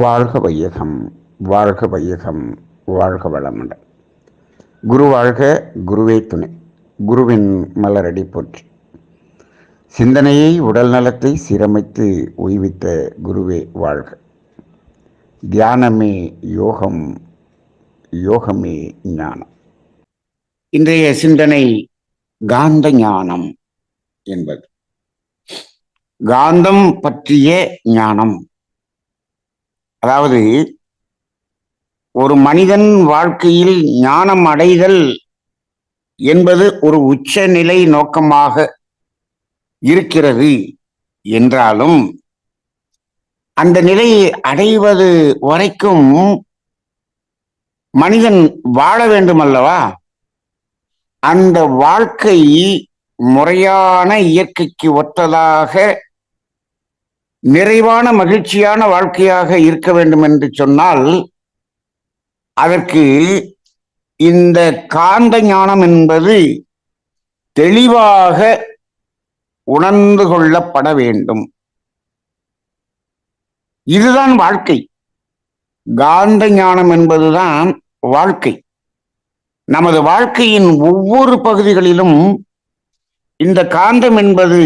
வாழ்க வையகம், வாழ்க வையகம், வாழ்க வளமுடன். குரு வாழ்க, குருவே துணை. குருவின் மலரடி போற்றி. சிந்தனையை, உடல் நலத்தை சீரமைத்து உய்வித்த குருவே வாழ்க. தியானமே யோகம், யோகமே ஞானம். இன்றைய சிந்தனை காந்த ஞானம் என்பது. காந்தம் பற்றிய ஞானம். அதாவது ஒரு மனிதன் வாழ்க்கையில் ஞானம் அடைதல் என்பது ஒரு உச்சநிலை நோக்கமாக இருக்கிறது என்றாலும் அந்த நிலையை அடைவது வரைக்கும் மனிதன் வாழ வேண்டும் அல்லவா? அந்த வாழ்க்கை முறையான இயற்கைக்கு ஒத்ததாக நிறைவான மகிழ்ச்சியான வாழ்க்கையாக இருக்க வேண்டும் என்று சொன்னால் அதற்கு இந்த காந்த ஞானம் என்பது தெளிவாக உணர்ந்து கொள்ளப்பட வேண்டும். இதுதான் வாழ்க்கை. காந்த ஞானம் என்பதுதான் வாழ்க்கை. நமது வாழ்க்கையின் ஒவ்வொரு பகுதிகளிலும் இந்த காந்தம் என்பது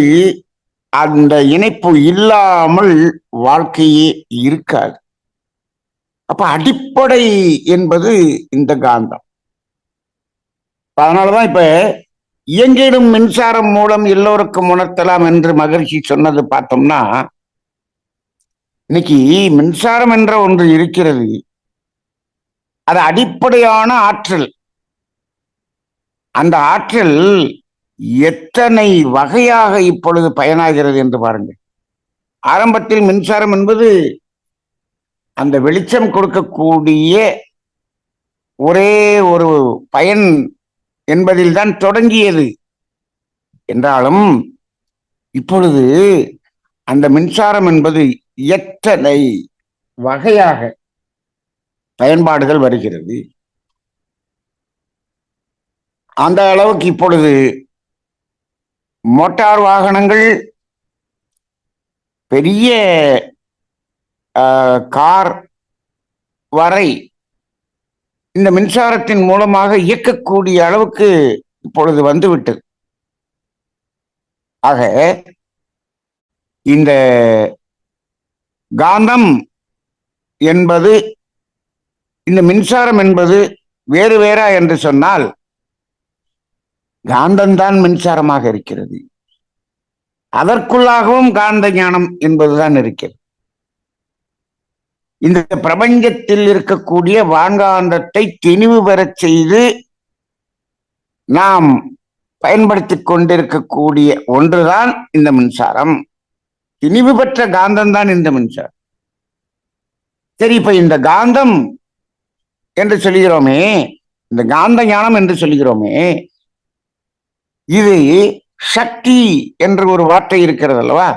அந்த இணைப்பு இல்லாமல் வாழ்க்கையே இருக்காது. அப்ப அடிப்படை என்பது இந்த காந்தம். அதனாலதான் இப்ப இயங்கிடும் மின்சாரம் மூலம் எல்லோருக்கும் உணர்த்தலாம் என்று மகிழ்ச்சி சொன்னது பார்த்தோம்னா, இன்னைக்கு மின்சாரம் என்ற ஒன்று இருக்கிறது. அது அடிப்படையான ஆற்றல். அந்த ஆற்றல் எத்தனை வகையாக இப்பொழுது பயனாகிறது என்று பாருங்கள். ஆரம்பத்தில் மின்சாரம் என்பது அந்த வெளிச்சம் கொடுக்கக்கூடிய ஒரே ஒரு பயன் என்பதில் தான் தொடங்கியது என்றாலும் இப்பொழுது அந்த மின்சாரம் என்பது எத்தனை வகையாக பயன்பாடுகள் வருகிறது. அந்த அளவுக்கு இப்பொழுது மோட்டார் வாகனங்கள், பெரிய கார் வரை இந்த மின்சாரத்தின் மூலமாக இயக்கக்கூடிய அளவுக்கு இப்பொழுது வந்துவிட்டது. ஆக இந்த காந்தம் என்பது, இந்த மின்சாரம் என்பது வேறு வேறா என்று சொன்னால் காந்தம்தான் மின்சாரமாக இருக்கிறது. அதற்குள்ளாகவும் காந்த ஞானம் என்பதுதான் இருக்கிறது. இந்த பிரபஞ்சத்தில் இருக்கக்கூடிய வான்காந்தத்தை திணிவு பெறச் செய்து நாம் பயன்படுத்திக் கொண்டிருக்கக்கூடிய ஒன்றுதான் இந்த மின்சாரம். திணிவு பெற்ற காந்தம்தான் இந்த மின்சாரம். சரி, இப்ப இந்த காந்தம் என்று சொல்கிறோமே, இந்த காந்த ஞானம் என்று சொல்கிறோமே, இது சக்தி என்ற ஒரு வார்த்தை இருக்கிறது அல்லவா?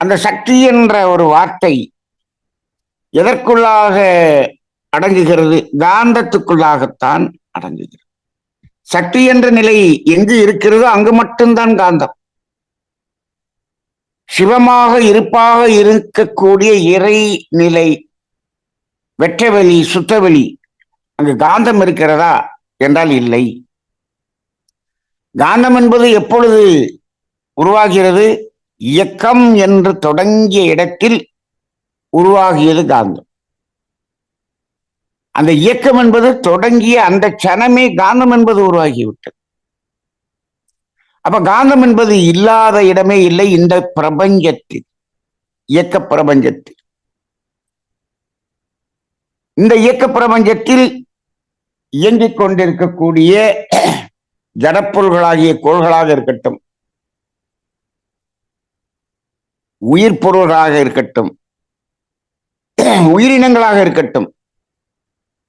அந்த சக்தி என்ற ஒரு வார்த்தை எதற்குள்ளாக அடங்குகிறது? காந்தத்துக்குள்ளாகத்தான் அடங்குகிறது. சக்தி என்ற நிலை எங்கு இருக்கிறதோ அங்கு மட்டும்தான் காந்தம். சிவமாக இருப்பாக இருக்கக்கூடிய இறை நிலை, வெற்றவெளி, சுத்தவெளி, அங்கு காந்தம் இருக்கிறதா என்றால் இல்லை. காந்தம் என்பது எப்பொழுது உருவாகிறது? இயக்கம் என்று தொடங்கிய இடத்தில் உருவாகியது காந்தம். அந்த இயக்கம் என்பது தொடங்கிய அந்த கணமே காந்தம் என்பது உருவாகிவிட்டது. அப்ப காந்தம் என்பது இல்லாத இடமே இல்லை இந்த பிரபஞ்சத்தில், இயக்க பிரபஞ்சத்தில். இந்த இயக்க பிரபஞ்சத்தில் இயங்கிக் கொண்டிருக்கக்கூடிய ஜடப்பொருள்களாகிய கோள்களாக இருக்கட்டும், உயிர் பொருள்களாக இருக்கட்டும், உயிரினங்களாக இருக்கட்டும்,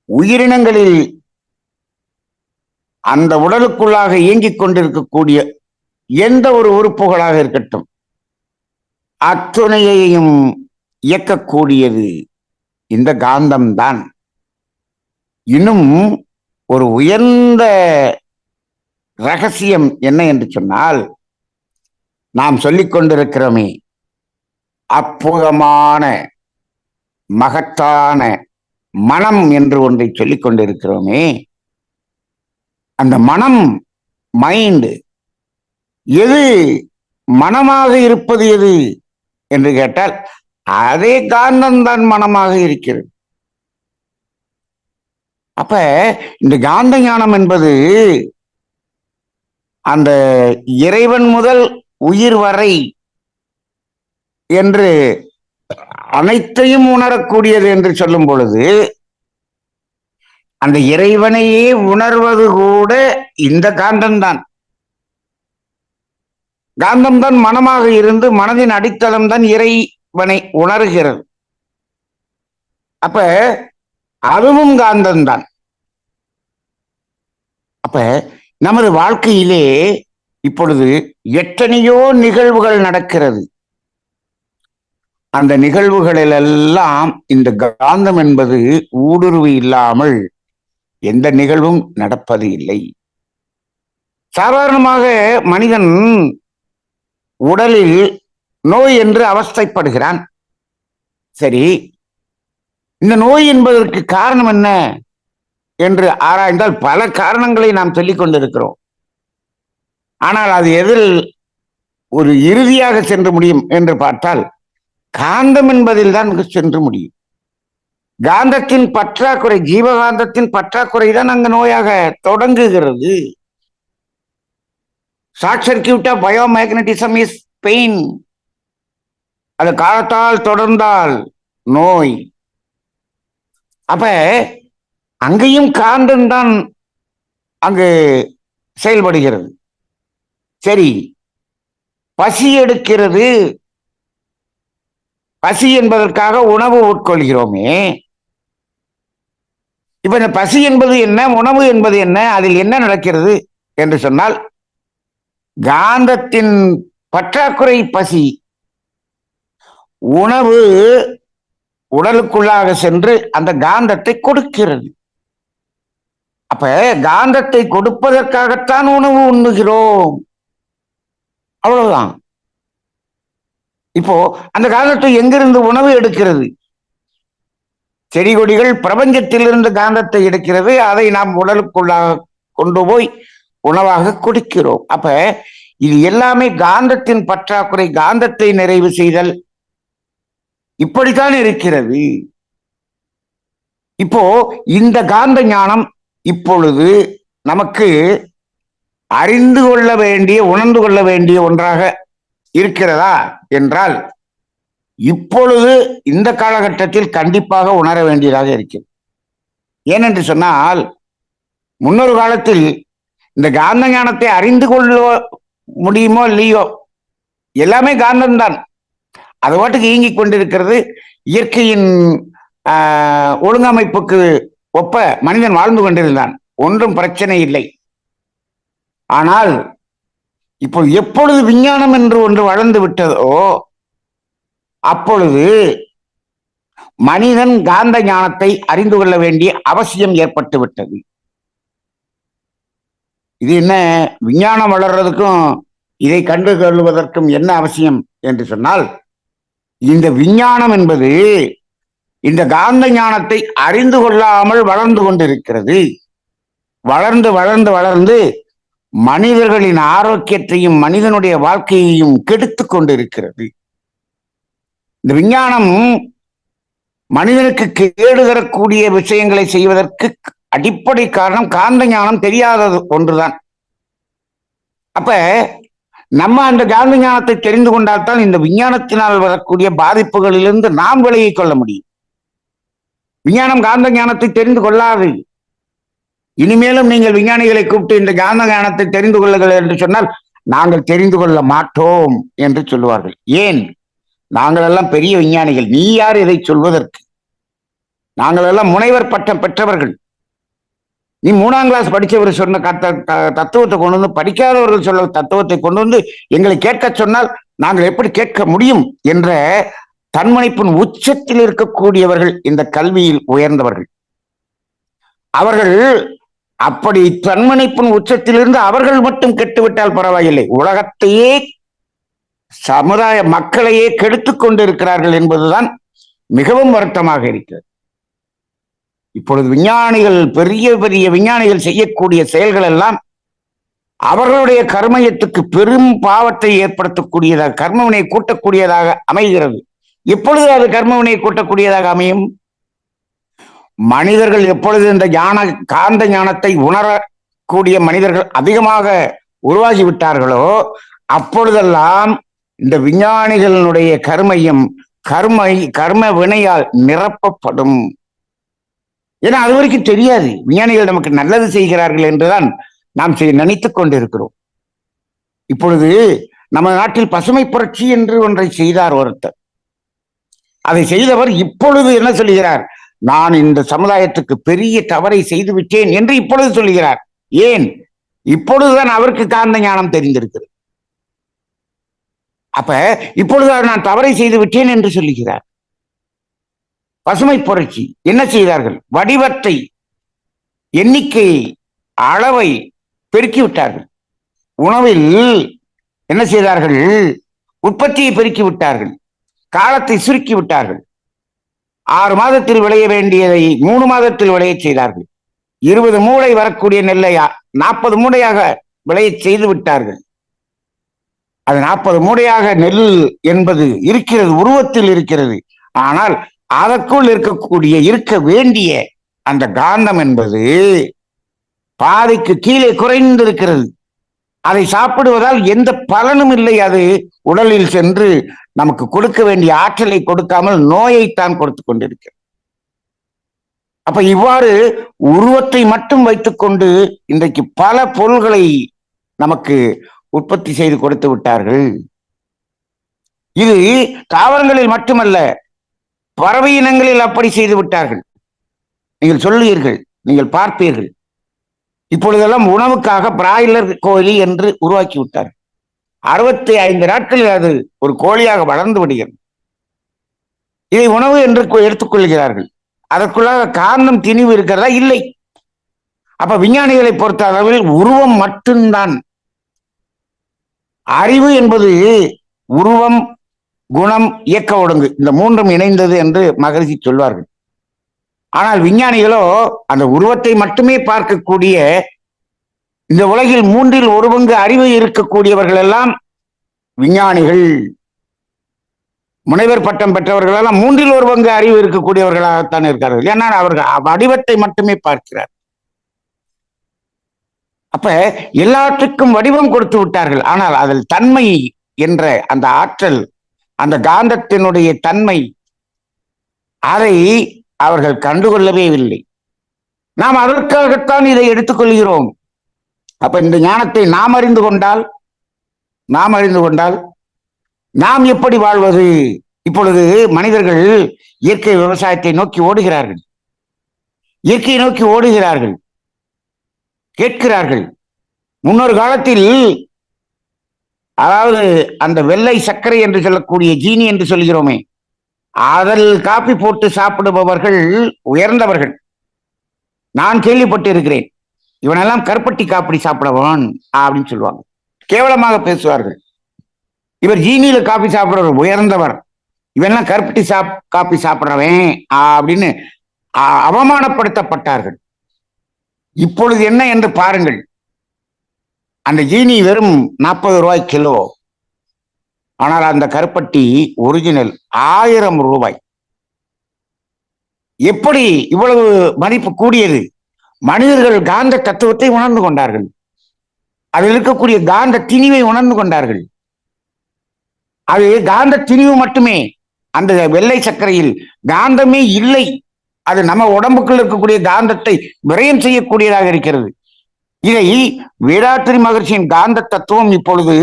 உயிரினங்களில் அந்த உடலுக்குள்ளாக இயங்கிக் கொண்டிருக்கக்கூடிய எந்த ஒரு உறுப்புகளாக இருக்கட்டும், அத்துணையையும் இயக்கக்கூடியது இந்த காந்தம்தான். இன்னும் ஒரு உயர்ந்த ரகசியம் என்ன என்று சொன்னால், நாம் சொல்லிக் கொண்டிருக்கிறோமே, அற்புதமான மகத்தான மனம் என்று ஒன்றை சொல்லிக் கொண்டிருக்கிறோமே, அந்த மனம், மைண்ட், எது மனமாக இருப்பது எது என்று கேட்டால் அதே காந்தம்தான் மனமாக இருக்கிறது. அப்ப இந்த காந்த ஞானம் என்பது அந்த இறைவன் முதல் உயிர் வரை என்று அனைத்தையும் உணரக்கூடியது என்று சொல்லும் பொழுது, அந்த இறைவனையே உணர்வது கூட இந்த காந்தம்தான். காந்தம்தான் மனமாக இருந்து மனதின் அடித்தளம் தான் இறைவனை உணர்கிறது. அப்ப அதுவும் காந்தம்தான். அப்ப நமது வாழ்க்கையிலே இப்பொழுது எத்தனையோ நிகழ்வுகள் நடக்கிறது. அந்த நிகழ்வுகளிலெல்லாம் இந்த காந்தம் என்பது ஊடுருவி இல்லாமல் எந்த நிகழ்வும் நடப்பது இல்லை. சாதாரணமாக மனிதன் உடலில் நோய் என்று அவஸ்தைப்படுகிறான். சரி, இந்த நோய் என்பதற்கு காரணம் என்ன என்று ஆராய்ந்தால் பல காரணங்களை நாம் சொல்லிக் கொண்டிருக்கிறோம். ஆனால் அது எதில் ஒரு இறுதியாக சென்று முடியும் என்று பார்த்தால் காந்தம் என்பதில் தான் சென்று முடியும். காந்தத்தின் பற்றாக்குறை, ஜீவகாந்தத்தின் பற்றாக்குறை தான் அங்கு நோயாக தொடங்குகிறது. Short circuit of biomagnetism is pain. அது காலத்தால் தொடர்ந்தால் நோய். அப்ப அங்கேயும் காந்தம் தான் அங்கு செயல்படுகிறது. சரி, பசி எடுக்கிறது. பசி என்பதற்காக உணவு உட்கொள்கிறோமே. இப்ப இந்த பசி என்பது என்ன, உணவு என்பது என்ன, அதில் என்ன நடக்கிறது என்று சொன்னால் காந்தத்தின் பற்றாக்குறை பசி. உணவு உடலுக்குள்ளாக சென்று அந்த காந்தத்தை கொடுக்கிறது. அப்ப காந்தத்தை கொடுப்பதற்காகத்தான் உணவு உண்ணுகிறோம், அவ்வளவுதான். இப்போ அந்த காந்தத்தை எங்கிருந்து உணவு எடுக்கிறது? செடி கொடிகள் பிரபஞ்சத்திலிருந்து காந்தத்தை எடுக்கிறது. அதை நாம் உடலுக்குள்ளாக கொண்டு போய் உணவாக கொடுக்கிறோம். அப்ப இது எல்லாமே காந்தத்தின் பற்றாக்குறை, காந்தத்தை நிறைவு செய்தல், இப்படித்தான் இருக்கிறது. இப்போ இந்த காந்த ஞானம் இப்பொழுது நமக்கு அறிந்து கொள்ள வேண்டிய, உணர்ந்து கொள்ள வேண்டிய ஒன்றாக இருக்கிறதா என்றால் இப்பொழுது இந்த காலகட்டத்தில் கண்டிப்பாக உணர வேண்டியதாக இருக்கிறது. ஏனென்று சொன்னால் முன்னொரு காலத்தில் இந்த காந்த ஞானத்தை அறிந்து கொள்ள முடியுமோ இல்லையோ, எல்லாமே காந்தம்தான். அது பாட்டுக்கு இயங்கிக் கொண்டிருக்கிறது. இயற்கையின் ஒழுங்கமைப்புக்கு ஒப்ப மனிதன் வாழ்ந்து கொண்டிருந்தான், ஒன்றும் பிரச்சனை இல்லை. ஆனால் இப்போ எப்பொழுது விஞ்ஞானம் என்று ஒன்று வளர்ந்து விட்டதோ அப்பொழுது மனிதன் காந்த ஞானத்தை அறிந்து கொள்ள வேண்டிய அவசியம் ஏற்பட்டு விட்டது. இது என்ன, விஞ்ஞானம் வளர்றதுக்கும் இதை கண்டு கொள்வதற்கும் என்ன அவசியம் என்று சொன்னால், இந்த விஞ்ஞானம் என்பது இந்த காந்த ஞானத்தை அறிந்து கொள்ளாமல் வளர்ந்து கொண்டிருக்கிறது. வளர்ந்து வளர்ந்து வளர்ந்து மனிதர்களின் ஆரோக்கியத்தையும் மனிதனுடைய வாழ்க்கையையும் கெடுத்து கொண்டிருக்கிறது. இந்த விஞ்ஞானம் மனிதனுக்கு கேடு தரக்கூடிய விஷயங்களை செய்வதற்கு அடிப்படை காரணம் காந்த ஞானம் தெரியாதது ஒன்றுதான். அப்ப நம்ம அந்த காந்த ஞானத்தை தெரிந்து கொண்டால்தான் இந்த விஞ்ஞானத்தினால் வரக்கூடிய பாதிப்புகளிலிருந்து நாம் விலகிக் கொள்ள முடியும். விஞ்ஞானம் காந்த ஞானத்தை தெரிந்து கொள்ளாது. இனிமேலும் நீங்கள் விஞ்ஞானிகளை கூப்பிட்டு இந்த காந்த ஞானத்தை தெரிந்து கொள்ளுங்கள் என்று சொன்னால் நாங்கள் தெரிந்து கொள்ள மாட்டோம் என்று சொல்லுவார்கள். ஏன்? நாங்கள் எல்லாம் பெரிய விஞ்ஞானிகள், நீ யார் இதை சொல்வதற்கு? நாங்கள் எல்லாம் முனைவர் பட்டம் பெற்றவர்கள். நீ 3ஆம் கிளாஸ் படித்தவர் சொன்ன தத்துவத்தை கொண்டு வந்து படிக்காதவர்கள் சொல்ல தத்துவத்தை கொண்டு வந்து எங்களை கேட்க சொன்னால் நாங்கள் எப்படி கேட்க முடியும் என்ற தன்முனைப்பின் உச்சத்தில் இருக்கக்கூடியவர்கள் இந்த கல்வியில் உயர்ந்தவர்கள். அவர்கள் அப்படி தன்முனைப்பின் உச்சத்திலிருந்து அவர்கள் மட்டும் கெட்டுவிட்டால் பரவாயில்லை, உலகத்தையே சமுதாய மக்களையே கெடுத்துக் கொண்டிருக்கிறார்கள் என்பதுதான் மிகவும் வருத்தமாக இருக்கிறது. இப்பொழுது விஞ்ஞானிகள், பெரிய பெரிய விஞ்ஞானிகள் செய்யக்கூடிய செயல்கள் எல்லாம் அவர்களுடைய கர்மயத்துக்கு பெரும் பாவத்தை ஏற்படுத்தக்கூடியதாக, கர்மவினை கூட்டக்கூடியதாக அமைகிறது. எப்பொழுது அது கர்மவினை கூட்டக்கூடியதாக அமையும்? மனிதர்கள் எப்பொழுது இந்த காந்த ஞானத்தை உணரக்கூடிய மனிதர்கள் அதிகமாக உருவாகிவிட்டார்களோ அப்பொழுதெல்லாம் இந்த விஞ்ஞானிகளுடைய கர்ம வினையால் நிரப்பப்படும். ஏன்னா அது வரைக்கும் தெரியாது விஞ்ஞானிகள் நமக்கு நல்லது செய்கிறார்கள் என்றுதான் நாம் நினைத்துக் கொண்டிருக்கிறோம். இப்பொழுது நம்ம நாட்டில் பசுமை புரட்சி என்று ஒன்றை செய்தார் ஒருத்தர். அதை செய்தவர் இப்பொழுது என்ன சொல்லுகிறார்? நான் இந்த சமுதாயத்துக்கு பெரிய தவறை செய்து விட்டேன் என்று இப்பொழுது சொல்லுகிறார். ஏன்? இப்பொழுதுதான் அவருக்கு காந்த ஞானம் தெரிந்திருக்கிறது. அப்ப இப்பொழுது நான் தவறை செய்து விட்டேன் என்று சொல்லுகிறார். பசுமை புரட்சி என்ன செய்தார்கள்? வடிவத்தை, எண்ணிக்கை, அளவை பெருக்கிவிட்டார்கள். உணவில் என்ன செய்தார்கள்? உற்பத்தியை பெருக்கி விட்டார்கள். காலத்தை சுருக்கி விட்டார்கள். 6 மாதத்தில் விளைய வேண்டியதை 3 மாதத்தில் விளைய செய்தார்கள். 20 மூடை வரக்கூடிய நெல்லை 40 மூடையாக விளைய செய்து விட்டார்கள். அது 40 மூடையாக நெல் என்பது இருக்கிறது, உருவத்தில் இருக்கிறது. ஆனால் அதற்குள் இருக்க வேண்டிய அந்த காந்தம் என்பது பாதைக்கு கீழே குறைந்திருக்கிறது. அதை சாப்பிடுவதால் எந்த பலனும் இல்லை. அது உடலில் சென்று நமக்கு கொடுக்க வேண்டிய ஆற்றலை கொடுக்காமல் நோயைத்தான் கொடுத்து கொண்டிருக்கிறது. அப்ப இவ்வாறு உருவத்தை மட்டும் வைத்துக்கொண்டு இன்றைக்கு பல பொருள்களை நமக்கு உற்பத்தி செய்து கொடுத்து விட்டார்கள். இது தாவரங்களில் மட்டுமல்ல, பறவை இனங்களில் அப்படி செய்து விட்டார்கள். நீங்கள் சொல்லுவீர்கள், நீங்கள் பார்ப்பீர்கள். இப்பொழுதெல்லாம் உணவுக்காக பிராய்லர் கோழி என்று உருவாக்கி விட்டார். 65 நாட்களில் அது ஒரு கோழியாக வளர்ந்து விடுகிறது. இதை உணவு என்று எடுத்துக்கொள்கிறார்கள். அதற்குள்ளாக காந்தம் திணிவு இருக்கிறதா? இல்லை. அப்ப விஞ்ஞானிகளை பொறுத்த அளவில் உருவம் மட்டும்தான். அறிவு என்பது உருவம், குணம், இயக்க ஒழுங்கு, இந்த 3ம் இணைந்தது என்று மகரிஷி சொல்வார்கள். ஆனால் விஞ்ஞானிகளோ அந்த உருவத்தை மட்டுமே பார்க்கக்கூடிய, இந்த உலகில் 3ல் 1 பங்கு அறிவு இருக்கக்கூடியவர்கள் எல்லாம் விஞ்ஞானிகள். முனைவர் பட்டம் பெற்றவர்கள் எல்லாம் 3ல் 1 பங்கு அறிவு இருக்கக்கூடியவர்களாகத்தான் இருக்கிறார்கள். ஏன்னா அவர்கள் வடிவத்தை மட்டுமே பார்க்கிறார். அப்ப எல்லாத்துக்கும் வடிவம் கொடுத்து விட்டார்கள். ஆனால் அதில் தன்மை என்ற அந்த ஆற்றல், அந்த காந்தத்தினுடைய தன்மை, அதை அவர்கள் கண்டுகொள்ளவே இல்லை. நாம் அதற்காகத்தான் இதை எடுத்துக்கொள்கிறோம். அப்ப இந்த ஞானத்தை நாம் அறிந்து கொண்டால் நாம் எப்படி வாழ்வது? இப்பொழுது மனிதர்கள் இயற்கை விவசாயத்தை நோக்கி ஓடுகிறார்கள், இயற்கையை நோக்கி ஓடுகிறார்கள், கேட்கிறார்கள். முன்னொரு காலத்தில், அதாவது அந்த வெள்ளை சர்க்கரை என்று சொல்லக்கூடிய ஜீனி என்று சொல்கிறோமே, அதில் காப்பி போட்டு சாப்பிடுபவர்கள் உயர்ந்தவர்கள். நான் கேள்விப்பட்டு இருக்கிறேன். இவனெல்லாம் கருப்பட்டி காப்பி சாப்பிடவன் அப்படின்னு சொல்லுவாங்க, கேவலமாக பேசுவார்கள். இவர் ஜீனியில காப்பி சாப்பிடுறவர் உயர்ந்தவர், இவெல்லாம் கருப்பட்டி காப்பி சாப்பிடுறவன் அப்படின்னு அவமானப்படுத்தப்பட்டார்கள். இப்பொழுது என்ன என்று பாருங்கள். அந்த ஜீனி வெறும் 40 ரூபாய் கிலோ. ஆனால் அந்த கருப்பட்டி ஒரிஜினல் 1000 ரூபாய். எப்படி இவ்வளவு மதிப்பு கூடியது? மனிதர்கள் காந்த தத்துவத்தை உணர்ந்து கொண்டார்கள். அதில் இருக்கக்கூடிய காந்த திணிவை உணர்ந்து கொண்டார்கள். அது காந்த திணிவு மட்டுமே. அந்த வெள்ளை சர்க்கரையில் காந்தமே இல்லை. அது நம்ம உடம்புக்குள் இருக்கக்கூடிய காந்தத்தை விரயம் செய்யக்கூடியதாக இருக்கிறது. இதை வேதாத்திரி மகர்ஷியின் காந்த தத்துவம் இப்பொழுது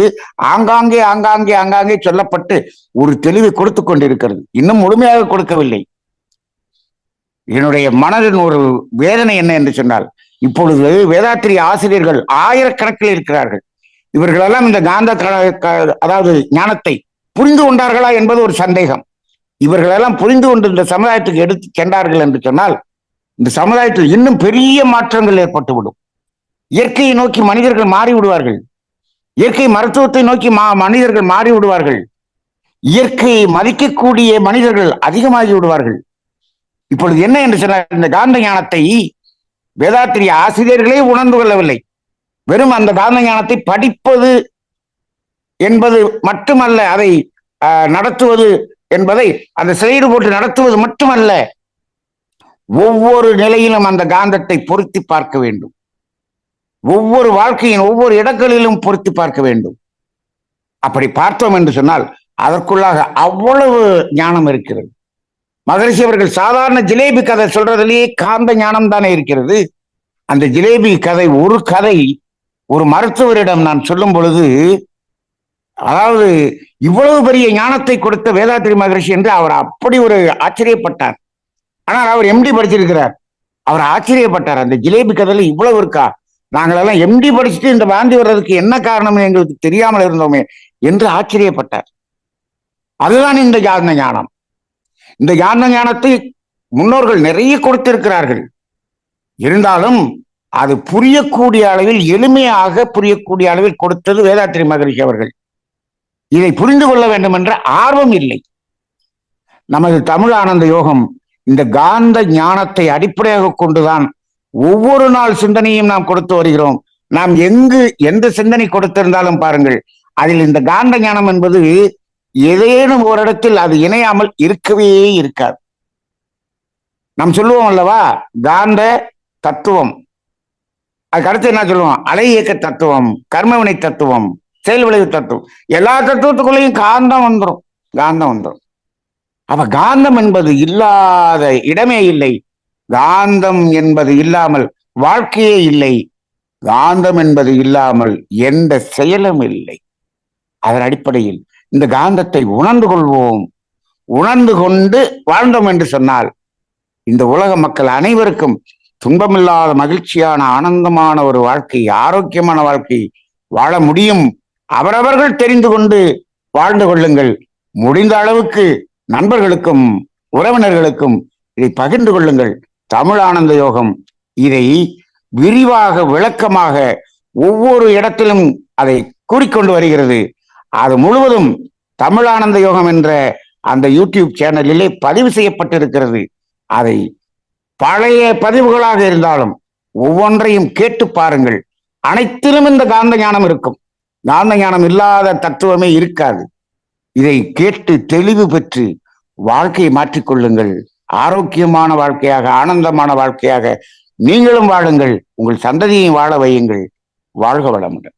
ஆங்காங்கே ஆங்காங்கே ஆங்காங்கே சொல்லப்பட்டு ஒரு தெளிவை கொடுத்து கொண்டிருக்கிறது. இன்னும் முழுமையாக கொடுக்கவில்லை. என்னுடைய மனதின் ஒரு வேதனை என்ன என்று சொன்னால், இப்பொழுது வேதாத்திரி ஆசிரியர்கள் ஆயிரக்கணக்கில் இருக்கிறார்கள். இவர்களெல்லாம் இந்த காந்த அதாவது ஞானத்தை புரிந்து கொண்டார்களா என்பது ஒரு சந்தேகம். இவர்களெல்லாம் புரிந்து கொண்டு இந்த சமுதாயத்துக்கு எடுத்து சென்றார்கள் என்று சொன்னால், இந்த சமுதாயத்தில் இன்னும் பெரிய மாற்றங்கள் ஏற்பட்டுவிடும். இயற்கையை நோக்கி மனிதர்கள் மாறிவிடுவார்கள். இயற்கை மருத்துவத்தை நோக்கி மனிதர்கள் மாறிவிடுவார்கள். இயற்கையை மதிக்கக்கூடிய மனிதர்கள் அதிகமாகி விடுவார்கள். இப்பொழுது என்ன என்று சொன்னால், இந்த காந்த ஞானத்தை வேதாத்திரிய ஆசிரியர்களே உணர்ந்து கொள்ளவில்லை. வெறும் அந்த காந்த ஞானத்தை படிப்பது என்பது மட்டுமல்ல, அதை நடத்துவது என்பதை அந்த செயல் போட்டு நடத்துவது மட்டுமல்ல, ஒவ்வொரு நிலையிலும் அந்த காந்தத்தை பொருத்தி பார்க்க வேண்டும். ஒவ்வொரு வாழ்க்கையின் ஒவ்வொரு இடங்களிலும் பொருத்தி பார்க்க வேண்டும். அப்படி பார்த்தோம் என்று சொன்னால் அதற்குள்ளாக அவ்வளவு ஞானம் இருக்கிறது. மகரிஷி அவர்கள் சாதாரண ஜிலேபி கதை சொல்றதுலேயே காந்த ஞானம் தானே இருக்கிறது. அந்த ஜிலேபி கதை, ஒரு கதை ஒரு மருத்துவரிடம் நான் சொல்லும் பொழுது, அதாவது இவ்வளவு பெரிய ஞானத்தை கொடுத்த வேதாத்திரி மகரிஷி என்று அவர் அப்படி ஒரு ஆச்சரியப்பட்டார். ஆனால் அவர் எம்டி படிச்சிருக்கிறார். அவர் ஆச்சரியப்பட்டார், அந்த ஜிலேபி கதையில இவ்வளவு இருக்கா, நாங்களெல்லாம் எம்டி படிச்சுட்டு இந்த வாந்தி வர்றதுக்கு என்ன காரணம் எங்களுக்கு தெரியாமல் இருந்தோமே என்று ஆச்சரியப்பட்டார். அதுதான் இந்த காந்த ஞானம். இந்த காந்த ஞானத்தை முன்னோர்கள் நிறைய கொடுத்திருக்கிறார்கள். இருந்தாலும் அது புரியக்கூடிய அளவில், எளிமையாக புரியக்கூடிய அளவில் கொடுத்தது வேதாத்திரி மகரிஷி அவர்கள். இதை புரிந்து கொள்ள வேண்டும் என்ற ஆர்வம் இல்லை. நமது தமிழ் ஆனந்த யோகம் இந்த காந்த ஞானத்தை அடிப்படையாக கொண்டுதான் ஒவ்வொரு நாள் சிந்தனையும் நாம் கொடுத்து வருகிறோம். நாம் எந்த சிந்தனை கொடுத்திருந்தாலும் பாருங்கள், அதில் இந்த காந்த ஞானம் என்பது ஏதேனும் ஒரு இடத்தில் அது இணையாமல் இருக்கவே இருக்காது. நாம் சொல்லுவோம் அல்லவா, காந்த தத்துவம். அதுக்கு அடுத்து என்ன சொல்லுவோம், அலை இயக்க தத்துவம், கர்மவினை தத்துவம், செயல் விளைவு தத்துவம். எல்லா தத்துவத்துக்குள்ளேயும் காந்தம் வந்துடும். அப்ப காந்தம் என்பது இல்லாத இடமே இல்லை. காந்தம் என்பது இல்லாமல் வாழ்க்கையே இல்லை. காந்தம் என்பது இல்லாமல் எந்த செயலும் இல்லை. அதன் அடிப்படையில் இந்த காந்தத்தை உணர்ந்து கொள்வோம். உணர்ந்து கொண்டு வாழ்ந்தோம் என்று சொன்னால் இந்த உலக மக்கள் அனைவருக்கும் துன்பமில்லாத மகிழ்ச்சியான ஆனந்தமான ஒரு வாழ்க்கை, ஆரோக்கியமான வாழ்க்கை வாழ முடியும். அவரவர்கள் தெரிந்து கொண்டு வாழ்ந்து கொள்ளுங்கள். முடிந்த அளவுக்கு நண்பர்களுக்கும் உறவினர்களுக்கும் இதை பகிர்ந்து கொள்ளுங்கள். தமிழ் ஆனந்த யோகம் இதை விரிவாக விளக்கமாக ஒவ்வொரு இடத்திலும் அதை கூறிக்கொண்டு வருகிறது. அது முழுவதும் தமிழ் ஆனந்த யோகம் என்ற அந்த யூடியூப் சேனலிலே பதிவு செய்யப்பட்டிருக்கிறது. அதை பழைய பதிவுகளாக இருந்தாலும் ஒவ்வொன்றையும் கேட்டு பாருங்கள். அனைத்திலும் இந்த காந்த ஞானம் இருக்கும். காந்த ஞானம் இல்லாத தத்துவமே இருக்காது. இதை கேட்டு தெளிவு பெற்று வாழ்க்கையை மாற்றிக்கொள்ளுங்கள். ஆரோக்கியமான வாழ்க்கையாக, ஆனந்தமான வாழ்க்கையாக நீங்களும் வாழுங்கள். உங்கள் சந்ததியை வாழ வையுங்கள். வாழ்க வளமுடன்.